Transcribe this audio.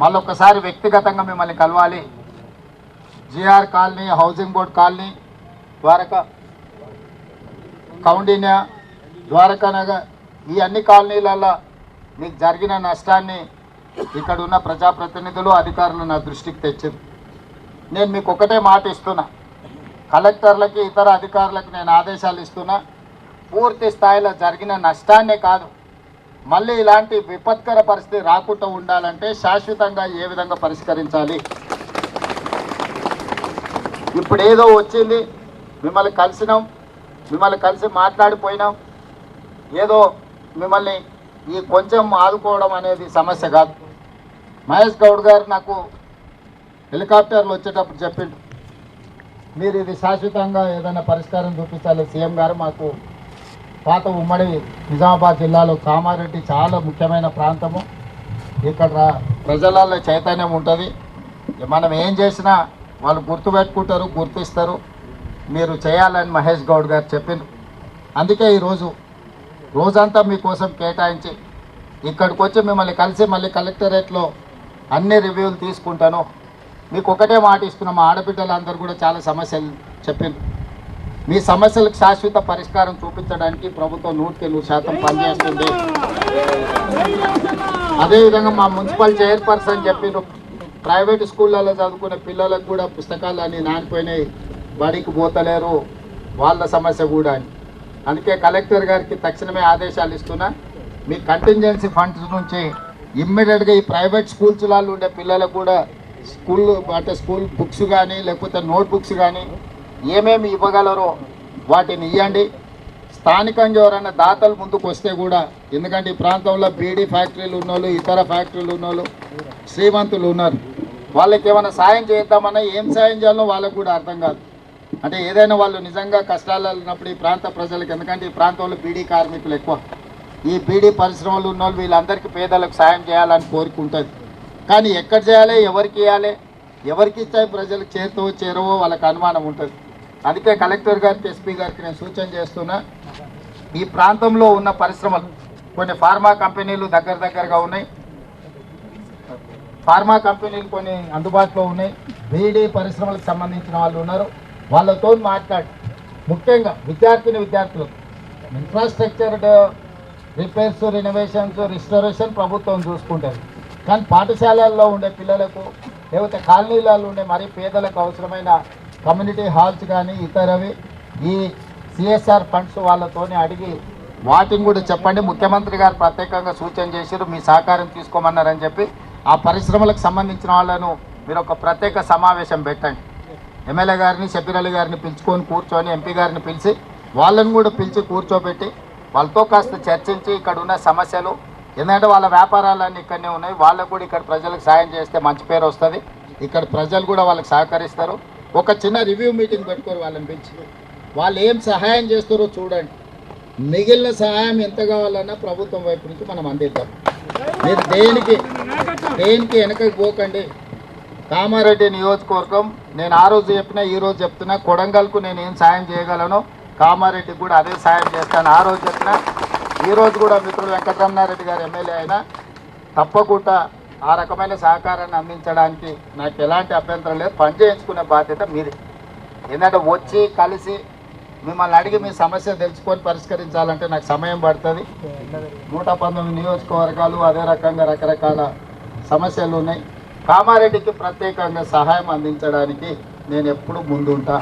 మళ్ళొకసారి వ్యక్తిగతంగా మిమ్మల్ని కలవాలి. GR colony, housing board colony, Dwaraka, Kaundinya, Dwaraka Nagar, ఈ అన్ని కాలనీలలో మీకు జరిగిన నష్టాన్ని ఇక్కడ ఉన్న ప్రజాప్రతినిధులు, అధికారులు నా దృష్టికి తెచ్చింది. నేను మీకు ఒకటే మాట ఇస్తున్నా, కలెక్టర్లకి, ఇతర అధికారులకు నేను ఆదేశాలు ఇస్తున్నా, పూర్తి స్థాయిలో జరిగిన నష్టాన్నే కాదు, మళ్ళీ ఇలాంటి విపత్కర పరిస్థితి రాకుండా ఉండాలంటే శాశ్వతంగా ఏ విధంగా పరిష్కరించాలి. ఇప్పుడు ఏదో వచ్చింది, మిమ్మల్ని కలిసి మాట్లాడిపోయినాం, ఏదో మిమ్మల్ని ఈ కొంచెం ఆదుకోవడం అనేది సమస్య కాదు. మహేష్ గౌడ్ గారు నాకు హెలికాప్టర్లు వచ్చేటప్పుడు చెప్పిండు, మీరు ఇది శాశ్వతంగా ఏదైనా పరిష్కారం చూపించాలి. సీఎం గారు, మాకు పాత ఉమ్మడి నిజామాబాద్ జిల్లాలో కామారెడ్డి చాలా ముఖ్యమైన ప్రాంతము, ఇక్కడ ప్రజలలో చైతన్యం ఉంటుంది, మనం ఏం చేసినా వాళ్ళు గుర్తుపెట్టుకుంటారు, గుర్తిస్తారు, మీరు చేయాలని మహేష్ గౌడ్ గారు చెప్పిండు. అందుకే ఈరోజు రోజంతా మీకోసం కేటాయించి ఇక్కడికి వచ్చి మిమ్మల్ని కలిసి మళ్ళీ కలెక్టరేట్లో అన్ని రివ్యూలు తీసుకుంటాను. మీకు ఒకటే మాట ఇస్తున్నాం, మా ఆడబిడ్డలందరూ కూడా చాలా సమస్యలు చెప్పిండ్రు. మీ సమస్యలకు శాశ్వత పరిష్కారం చూపించడానికి ప్రభుత్వం 100% పనిచేస్తుంది. అదేవిధంగా మా మున్సిపల్ చైర్పర్సన్ చెప్పిండ్రు, ప్రైవేట్ స్కూళ్ళలో చదువుకునే పిల్లలకు కూడా పుస్తకాలు అన్నీ నానిపోయినాయి, బడికి పోతలేరు, వాళ్ళ సమస్య కూడా అని. అందుకే కలెక్టర్ గారికి తక్షణమే ఆదేశాలు ఇస్తున్నా, మీ కంటింజెన్సీ ఫండ్స్ నుంచి ఇమ్మీడియట్గా ఈ ప్రైవేట్ స్కూల్స్లలో ఉండే పిల్లలకు కూడా స్కూల్ బుక్స్ కానీ లేకపోతే నోట్ బుక్స్ కానీ ఏమేమి ఇవ్వగలరో వాటిని ఇవ్వండి. స్థానికంగా ఎవరైనా దాతలు ముందుకు వస్తే కూడా, ఎందుకంటే ఈ ప్రాంతంలో బీడీ ఫ్యాక్టరీలు ఉన్నోళ్ళు, ఇతర ఫ్యాక్టరీలు ఉన్నోళ్ళు, శ్రీమంతులు ఉన్నారు, వాళ్ళకి ఏమైనా సాయం చేద్దామన్నా ఏం సాయం చేయాలో వాళ్ళకు కూడా అర్థం కాదు. అంటే ఏదైనా వాళ్ళు నిజంగా కష్టాలు ఉన్నప్పుడు ఈ ప్రాంత ప్రజలకు, ఎందుకంటే ఈ ప్రాంతంలో బీడీ కార్మికులు ఎక్కువ, ఈ బీడీ పరిశ్రమలు ఉన్నోళ్ళు వీళ్ళందరికీ పేదలకు సాయం చేయాలని కోరుకుంటుంది. కానీ ఎక్కడ చేయాలి, ఎవరికి ఇవ్వాలి, ఎవరికి ఇచ్చాయి ప్రజలకు చేరవో వాళ్ళకి అనుమానం ఉంటుంది. అందుకే కలెక్టర్ గారికి, ఎస్పీ గారికి నేను సూచన చేస్తున్నా, ఈ ప్రాంతంలో ఉన్న పరిశ్రమలు కొన్ని ఫార్మా కంపెనీలు దగ్గరగా ఉన్నాయి, ఫార్మా కంపెనీలు కొన్ని అందుబాటులో ఉన్నాయి, బీడీ పరిశ్రమలకు సంబంధించిన వాళ్ళు ఉన్నారు, వాళ్ళతో మాట్లాడి ముఖ్యంగా విద్యార్థులు ఇన్ఫ్రాస్ట్రక్చర్ రిపేర్స్, రెనోవేషన్స్, రిస్టోరేషన్ ప్రభుత్వం చూసుకుంటుంది. కానీ పాఠశాలల్లో ఉండే పిల్లలకు, లేకపోతే కాలనీలలో ఉండే మరీ పేదలకు అవసరమైన కమ్యూనిటీ హాల్స్ కానీ ఇతరవి ఈ సిఎస్ఆర్ ఫండ్స్ వాళ్ళతోనే అడిగి వాటిని కూడా చెప్పండి. ముఖ్యమంత్రి గారు ప్రత్యేకంగా సూచన చేశారు, మీ సహకారం తీసుకోమన్నారని చెప్పి ఆ పరిశ్రమలకు సంబంధించిన వాళ్ళను మీరు ఒక ప్రత్యేక సమావేశం పెట్టండి. ఎమ్మెల్యే గారిని, షబీర్ అలీ గారిని పిలుచుకొని కూర్చొని, ఎంపీ గారిని పిలిచి వాళ్ళని కూడా పిలిచి కూర్చోబెట్టి వాళ్ళతో కాస్త చర్చించి ఇక్కడ ఉన్న సమస్యలు, ఎందుకంటే వాళ్ళ వ్యాపారాలన్నీ ఇక్కడనే ఉన్నాయి, వాళ్ళకు కూడా ఇక్కడ ప్రజలకు సాయం చేస్తే మంచి పేరు వస్తుంది, ఇక్కడ ప్రజలు కూడా వాళ్ళకి సహకరిస్తారు. ఒక చిన్న రివ్యూ మీటింగ్ పెట్టుకోరు, వాళ్ళని పిలిచి వాళ్ళు ఏం సహాయం చేస్తారో చూడండి, మిగిలిన సహాయం ఎంత కావాలన్నా ప్రభుత్వం వైపు నుంచి మనం అందిద్దాం. మీరు దేనికి వెనకకి పోకండి. కామారెడ్డి నియోజకవర్గం, నేను ఆ రోజు చెప్పినా ఈ రోజు చెప్తున్నా, కొడంగల్కు నేను ఏం సాయం చేయగలను, కామారెడ్డికి కూడా అదే సాయం చేస్తాను. ఆ రోజు చెప్పినా, ఈ రోజు కూడా మిత్రుడు వెంకటరమణారెడ్డి గారు ఎమ్మెల్యే అయినా తప్పకుండా ఆ రకమైన సహకారాన్ని అందించడానికి నాకు ఎలాంటి అభ్యంతరం లేదు. పని చేయించుకునే బాధ్యత మీది. ఎందుకంటే వచ్చి కలిసి మిమ్మల్ని అడిగి మీ సమస్య తెలుసుకొని పరిష్కరించాలంటే నాకు సమయం పడుతుంది. 119 నియోజకవర్గాలు, అదే రకంగా రకరకాల సమస్యలు ఉన్నాయి. కామారెడ్డికి ప్రత్యేకంగా సహాయం అందించడానికి నేను ఎప్పుడు ముందుంటా.